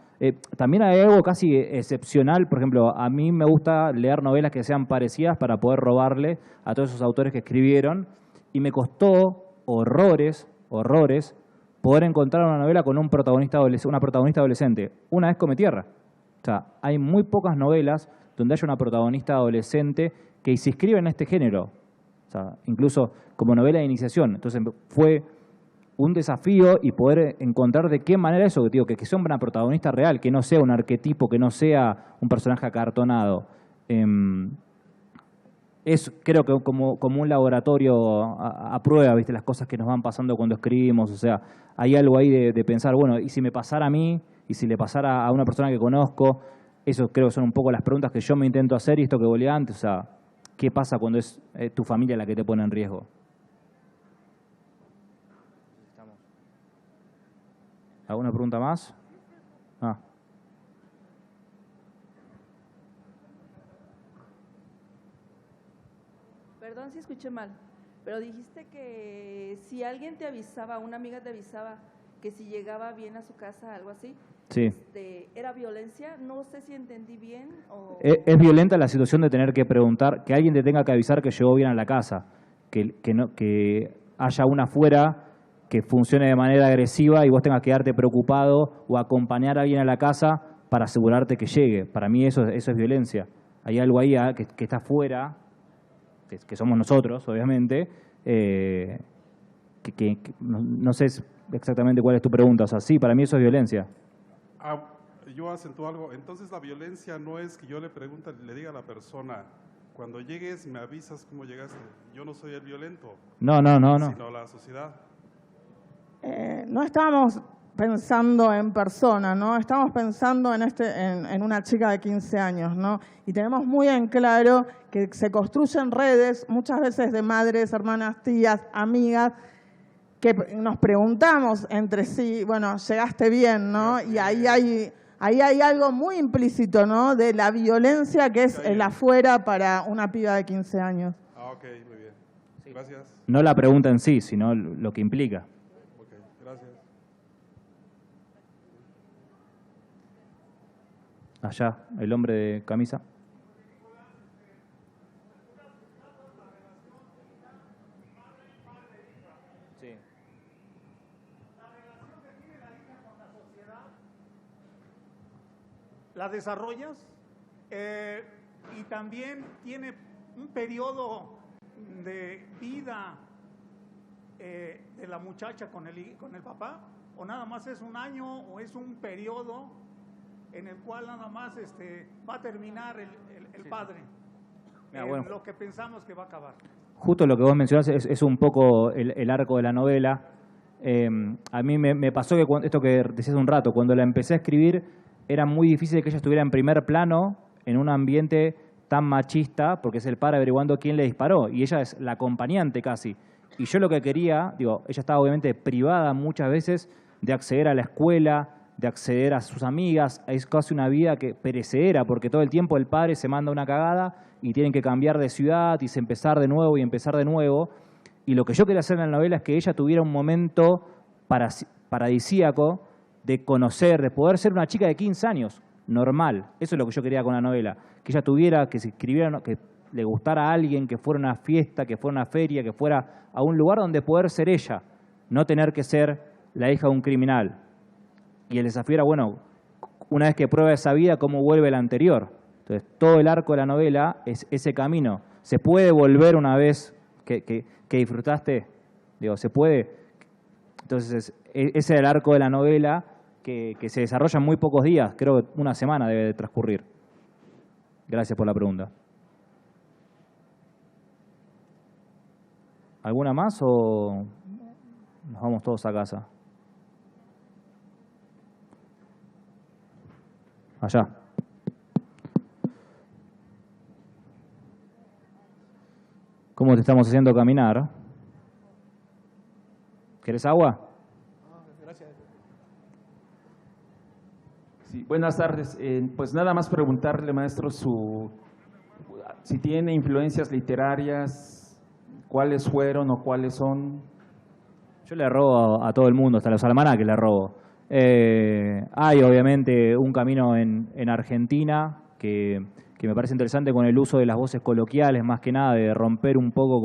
también hay algo casi excepcional. Por ejemplo, a mí me gusta leer novelas que sean parecidas para poder robarle a todos esos autores que escribieron, y me costó horrores, poder encontrar una novela con una protagonista adolescente. Una vez Cometierra. O sea, hay muy pocas novelas donde haya una protagonista adolescente que se inscribe en este género, o sea, incluso como novela de iniciación. Entonces fue un desafío y poder encontrar de qué manera eso, digo, que sea una protagonista real, que no sea un arquetipo, que no sea un personaje acartonado. Es, creo que como un laboratorio a prueba, ¿viste? Las cosas que nos van pasando cuando escribimos, o sea, hay algo ahí de pensar, bueno, ¿y si me pasara a mí? ¿Y si le pasara a una persona que conozco? Eso creo que son un poco las preguntas que yo me intento hacer, y esto que volví antes, o sea, ¿qué pasa cuando es tu familia la que te pone en riesgo? ¿Alguna pregunta más? Ah. Perdón si escuché mal, pero dijiste que si alguien te avisaba, una amiga te avisaba que si llegaba bien a su casa, algo así, Sí. ¿era violencia? No sé si entendí bien o... Es violenta la situación de tener que preguntar, que alguien te tenga que avisar que llegó bien a la casa, que haya una afuera que funcione de manera agresiva y vos tengas que quedarte preocupado o acompañar a alguien a la casa para asegurarte que llegue. Para mí eso es violencia. Hay algo ahí que está afuera, que somos nosotros, obviamente, no sé exactamente cuál es tu pregunta. O sea, sí, para mí eso es violencia. Yo acentúo algo. Entonces la violencia no es que yo le pregunte, le diga a la persona, cuando llegues me avisas cómo llegaste. Yo no soy el violento. No. Sino la sociedad. No estamos pensando en persona, ¿no? Estamos pensando en una chica de 15 años, ¿no? Y tenemos muy en claro que se construyen redes, muchas veces de madres, hermanas, tías, amigas, que nos preguntamos entre sí, bueno, llegaste bien, ¿no? Y ahí hay algo muy implícito, ¿no? De la violencia que es el afuera para una piba de 15 años. Ok, muy bien. Gracias. No la pregunta en sí, sino lo que implica. Ok, gracias. Allá, el hombre de camisa. Sí. La desarrollas y también tiene un periodo de vida de la muchacha con el papá, o nada más es un año o es un periodo en el cual nada más va a terminar el padre. Bueno. Lo que pensamos que va a acabar. Justo lo que vos mencionás es un poco el arco de la novela. A mí me pasó que esto que decías un rato, cuando la empecé a escribir, era muy difícil que ella estuviera en primer plano en un ambiente tan machista, porque es el padre averiguando quién le disparó, y ella es la acompañante casi. Y yo lo que quería, digo, ella estaba obviamente privada muchas veces de acceder a la escuela, de acceder a sus amigas, es casi una vida que perecedera, porque todo el tiempo el padre se manda una cagada y tienen que cambiar de ciudad y empezar de nuevo y empezar de nuevo. Y lo que yo quería hacer en la novela es que ella tuviera un momento paradisíaco de conocer, de poder ser una chica de 15 años, normal. Eso es lo que yo quería con la novela, que ella tuviera, que se escribiera, que le gustara a alguien, que fuera a una fiesta, que fuera a una feria, que fuera a un lugar donde poder ser ella, no tener que ser la hija de un criminal. Y el desafío era, bueno, una vez que prueba esa vida, ¿cómo vuelve la anterior? Entonces, todo el arco de la novela es ese camino. ¿Se puede volver una vez que disfrutaste? Digo, ¿se puede? Entonces, ese es el arco de la novela que se desarrolla en muy pocos días. Creo que una semana debe de transcurrir. Gracias por la pregunta. ¿Alguna más o nos vamos todos a casa? Allá. ¿Cómo te estamos haciendo caminar? ¿Querés agua? Gracias. Sí, buenas tardes. Pues nada más preguntarle, maestro, si tiene influencias literarias, cuáles fueron o cuáles son. Yo le robo a todo el mundo, hasta los almanaques le robo. Hay obviamente un camino en Argentina que me parece interesante con el uso de las voces coloquiales, más que nada de romper un poco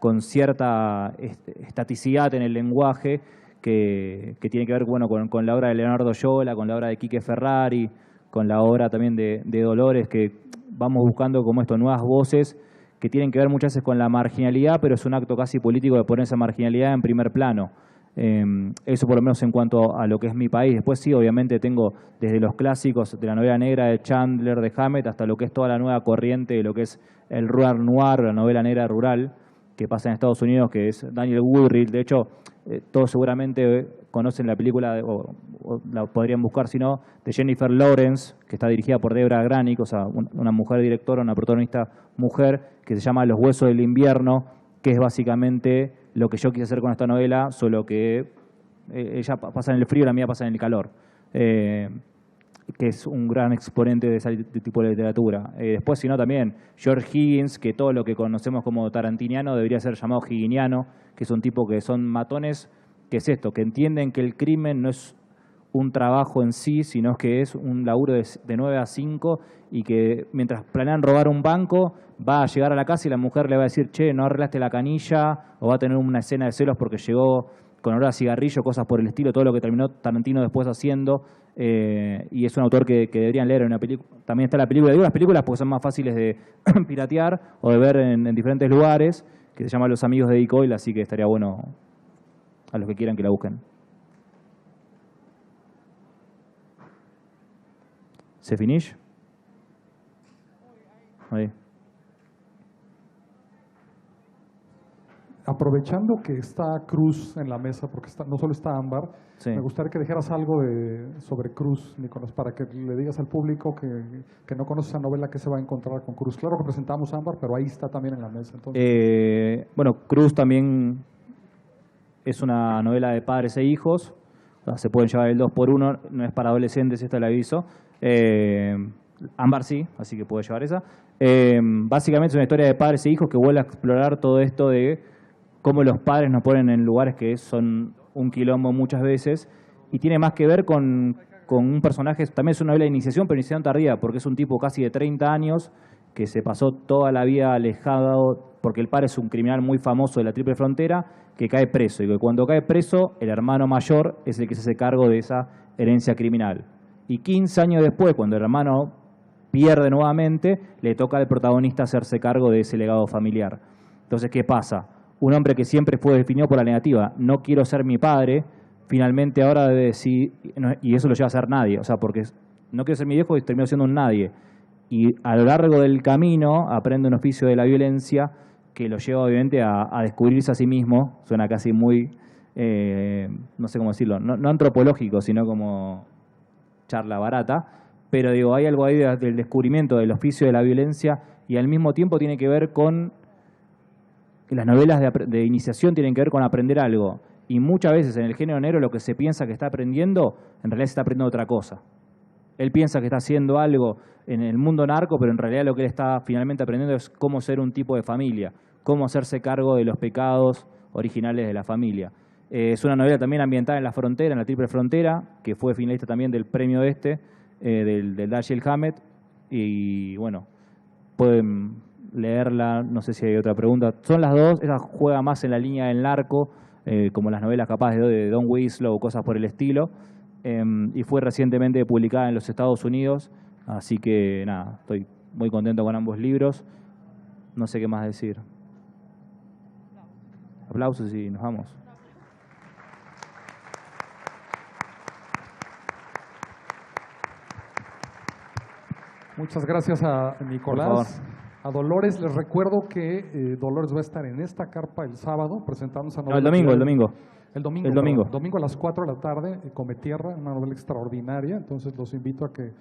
con cierta estaticidad en el lenguaje que tiene que ver con la obra de Leonardo Giola, con la obra de Quique Ferrari, con la obra también de Dolores, que vamos buscando como nuevas voces que tienen que ver muchas veces con la marginalidad, pero es un acto casi político de poner esa marginalidad en primer plano. Eso por lo menos en cuanto a lo que es mi país. Después sí, obviamente tengo desde los clásicos de la novela negra de Chandler, de Hammett, hasta lo que es toda la nueva corriente de lo que es el rural noir, la novela negra rural, que pasa en Estados Unidos, que es Daniel Woodrell. De hecho, todos seguramente conocen la película, o la podrían buscar si no, de Jennifer Lawrence, que está dirigida por Deborah Granick, o sea, una mujer directora, una protagonista mujer, que se llama Los huesos del invierno, que es básicamente lo que yo quise hacer con esta novela, solo que ella pasa en el frío y la mía pasa en el calor, que es un gran exponente de ese tipo de literatura. Después, si no, también George Higgins, que todo lo que conocemos como tarantiniano debería ser llamado higginiano, que es un tipo que son matones, que es esto, que entienden que el crimen no es un trabajo en sí, sino que es un laburo de 9 a 5 y que mientras planean robar un banco, va a llegar a la casa y la mujer le va a decir, che, no arreglaste la canilla, o va a tener una escena de celos porque llegó con olor a cigarrillo, cosas por el estilo, todo lo que terminó Tarantino después haciendo, y es un autor que deberían leer en una película. También está la película, digo las películas porque son más fáciles de piratear o de ver en diferentes lugares, que se llama Los amigos de Dick Oyl, así que estaría bueno a los que quieran que la busquen. ¿Se finish? Ahí. Aprovechando que está Cruz en la mesa, porque no solo está Ámbar, Sí. me gustaría que dijeras algo sobre Cruz, Nicolás, para que le digas al público que no conoce esa novela que se va a encontrar con Cruz. Claro que presentamos Ámbar, pero ahí está también en la mesa. Entonces, Bueno, Cruz también es una novela de padres e hijos. O sea, se pueden llevar el 2x1, no es para adolescentes, esto le aviso. Ámbar sí, así que puede llevar esa. Básicamente es una historia de padres e hijos que vuelve a explorar todo esto de cómo los padres nos ponen en lugares que son un quilombo muchas veces, y tiene más que ver con un personaje, también es una novela de iniciación, pero iniciación tardía, porque es un tipo casi de 30 años que se pasó toda la vida alejado, porque el padre es un criminal muy famoso de la Triple Frontera, que cae preso, y que cuando cae preso, el hermano mayor es el que se hace cargo de esa herencia criminal. Y 15 años después, cuando el hermano pierde nuevamente, le toca al protagonista hacerse cargo de ese legado familiar. Entonces, ¿qué pasa? Un hombre que siempre fue definido por la negativa, no quiero ser mi padre, finalmente ahora debe decir, y eso lo lleva a ser nadie, o sea, porque no quiero ser mi viejo y termino siendo un nadie. Y a lo largo del camino aprende un oficio de la violencia que lo lleva obviamente a descubrirse a sí mismo, suena casi muy, no sé cómo decirlo, no antropológico, sino como charla barata, pero digo, hay algo ahí del descubrimiento del oficio de la violencia y al mismo tiempo tiene que ver con, las novelas de iniciación tienen que ver con aprender algo. Y muchas veces en el género negro lo que se piensa que está aprendiendo, en realidad se está aprendiendo otra cosa. Él piensa que está haciendo algo en el mundo narco, pero en realidad lo que él está finalmente aprendiendo es cómo ser un tipo de familia, cómo hacerse cargo de los pecados originales de la familia. Es una novela también ambientada en la frontera, en la Triple Frontera, que fue finalista también del premio del Dashiell Hammett. Y bueno, pueden leerla, no sé si hay otra pregunta. Son las dos, ella juega más en la línea del narco, como las novelas capaz de Don Winslow o cosas por el estilo. Y fue recientemente publicada en los Estados Unidos, así que nada, estoy muy contento con ambos libros. No sé qué más decir. Aplausos y nos vamos. muchas gracias a Nicolás. A Dolores, les recuerdo que Dolores va a estar en esta carpa el sábado presentando esa novela. No, el domingo. El domingo a las 4 de la tarde, Come Tierra, una novela extraordinaria. Entonces los invito a que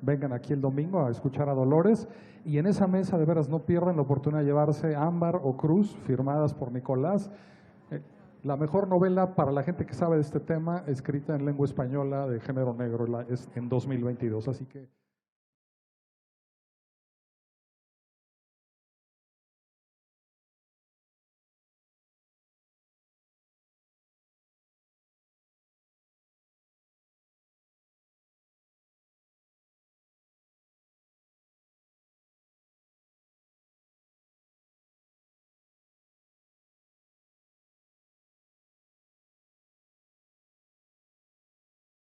vengan aquí el domingo a escuchar a Dolores. Y en esa mesa, de veras, no pierdan la oportunidad de llevarse Ámbar o Cruz, firmadas por Nicolás. La mejor novela para la gente que sabe de este tema, escrita en lengua española de género negro, es en 2022. Así que